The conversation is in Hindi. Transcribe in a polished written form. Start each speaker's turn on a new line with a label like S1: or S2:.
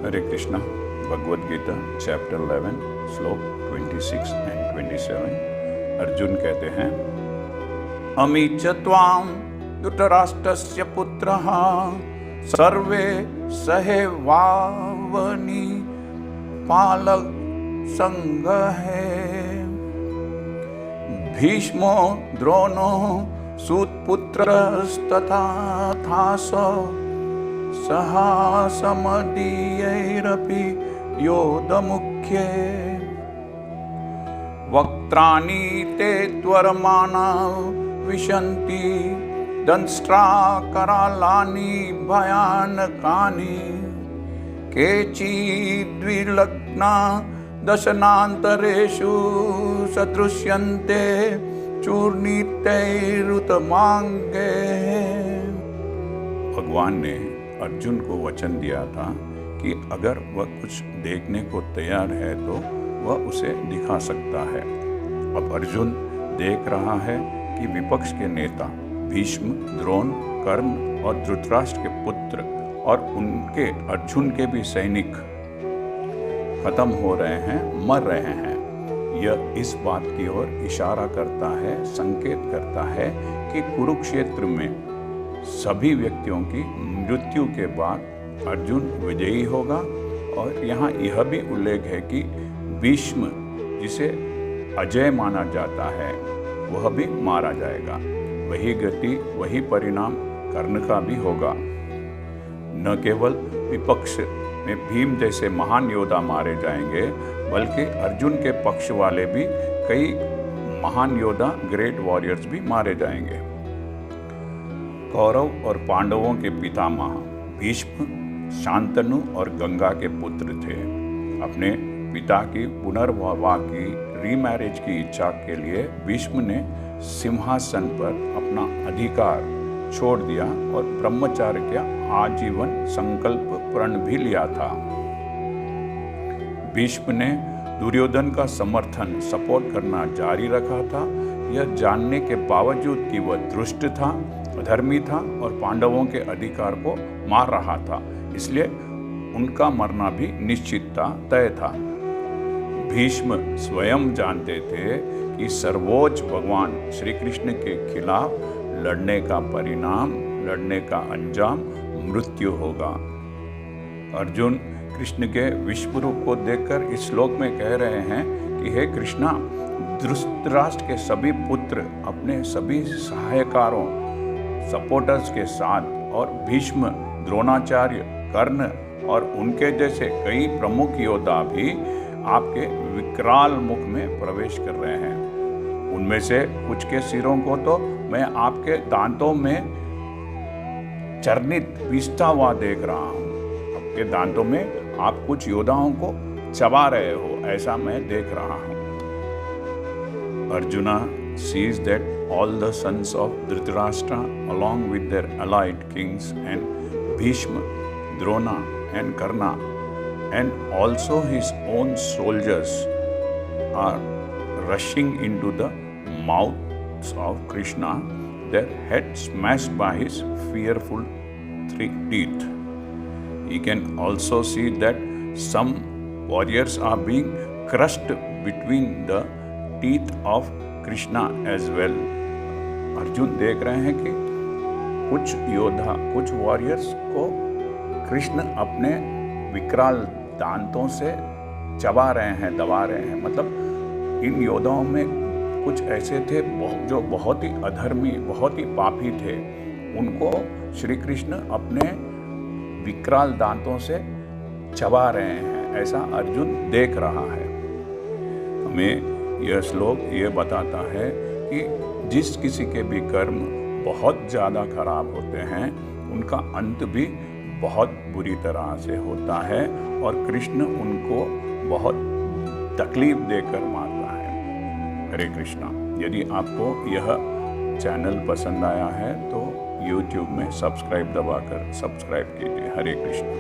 S1: हरे कृष्णा। भगवद गीता चैप्टर 11 श्लोक 26 एंड 27। अर्जुन कहते हैं, अमी च त्वां धृतराष्ट्रस्य पुत्रः सर्वे सहैवावनि पालक संगहे भीष्मो द्रोणो सूतपुत्रस्तथासौ सहासमदीयैरपि योधमुख्ये वक्त्राणि ते त्वरमाणा विशन्ति दंष्ट्राकरालानि भयानकानि केचिद्विलग्ना दशनान्तरेषु सदृश्यन्ते चूर्णितैरुतमांगे। भगवान ने अर्जुन को वचन दिया था कि अगर वह कुछ देखने को तैयार है तो वह उसे दिखा सकता है। अब अर्जुन देख रहा है कि विपक्ष के नेता भीष्म, द्रोण, कर्ण और धृतराष्ट्र के पुत्र और उनके अर्जुन के भी सैनिक खत्म हो रहे हैं, मर रहे हैं। यह इस बात की ओर इशारा करता है, संकेत करता है कि कुरुक्षेत्र में सभी व्यक्तियों की मृत्यु के बाद अर्जुन विजयी होगा। और यहाँ यह भी उल्लेख है कि भीष्म, जिसे अजय माना जाता है, वह भी मारा जाएगा। वही गति, वही परिणाम कर्ण का भी होगा। न केवल विपक्ष में भीम जैसे महान योद्धा मारे जाएंगे, बल्कि अर्जुन के पक्ष वाले भी कई महान योद्धा, ग्रेट वॉरियर्स भी मारे जाएंगे। कौरव और पांडवों के पितामह भीष्म शांतनु और गंगा के पुत्र थे। अपने पिता की पुनर्विवाह की रीमैरिज की इच्छा के लिए भीष्म ने सिंहासन पर अपना अधिकार छोड़ दिया और ब्रह्मचार्य का आजीवन संकल्प प्रण भी लिया था। भीष्म ने दुर्योधन का सपोर्ट करना जारी रखा था, यह जानने के बावजूद कि वह दुष्ट था, अधर्मी था और पांडवों के अधिकार को मार रहा था। इसलिए उनका मरना भी निश्चित था, तय था। भीष्म स्वयं जानते थे कि सर्वोच्च भगवान श्री कृष्ण के खिलाफ लड़ने का परिणाम, लड़ने का अंजाम मृत्यु होगा। अर्जुन कृष्ण के विश्व रूप को देखकर इस श्लोक में कह रहे हैं कि हे कृष्णा, धृतराष्ट्र के सभी पुत्र अपने सभी सहायकारों, सपोर्टर्स के साथ और भीष्म, द्रोणाचार्य, कर्ण और उनके जैसे कई प्रमुख योद्धा भी आपके विकराल मुख में प्रवेश कर रहे हैं। उनमें से कुछ के सिरों को तो मैं आपके दांतों में चर्नित पीसता हुआ देख रहा हूँ। आपके दांतों में आप कुछ योद्धाओं को चबा रहे हो, ऐसा मैं देख रहा हूँ। Arjuna sees that all the sons of Dhritarashtra along with their allied kings and Bhishma, Drona and Karna and also his own soldiers are rushing into the mouths of Krishna, their heads smashed by his fearful teeth. He can also see that some warriors are being crushed between the teeth of Krishna as well. Arjun देख रहे हैं कि कुछ योद्धा, कुछ वॉरियर्स को कृष्ण अपने विकराल दांतों से चबा रहे हैं, दबा रहे हैं। मतलब इन योद्धाओं में कुछ ऐसे थे जो बहुत ही अधर्मी, बहुत ही पापी थे। उनको श्री कृष्ण अपने विकराल दांतों से चबा रहे हैं, ऐसा अर्जुन देख रहा है। हमें यह श्लोक ये बताता है कि जिस किसी के भी कर्म बहुत ज़्यादा खराब होते हैं, उनका अंत भी बहुत बुरी तरह से होता है और कृष्ण उनको बहुत तकलीफ देकर मारता है। हरे कृष्णा। यदि आपको यह चैनल पसंद आया है तो YouTube में सब्सक्राइब दबाकर सब्सक्राइब कीजिए। हरे कृष्णा।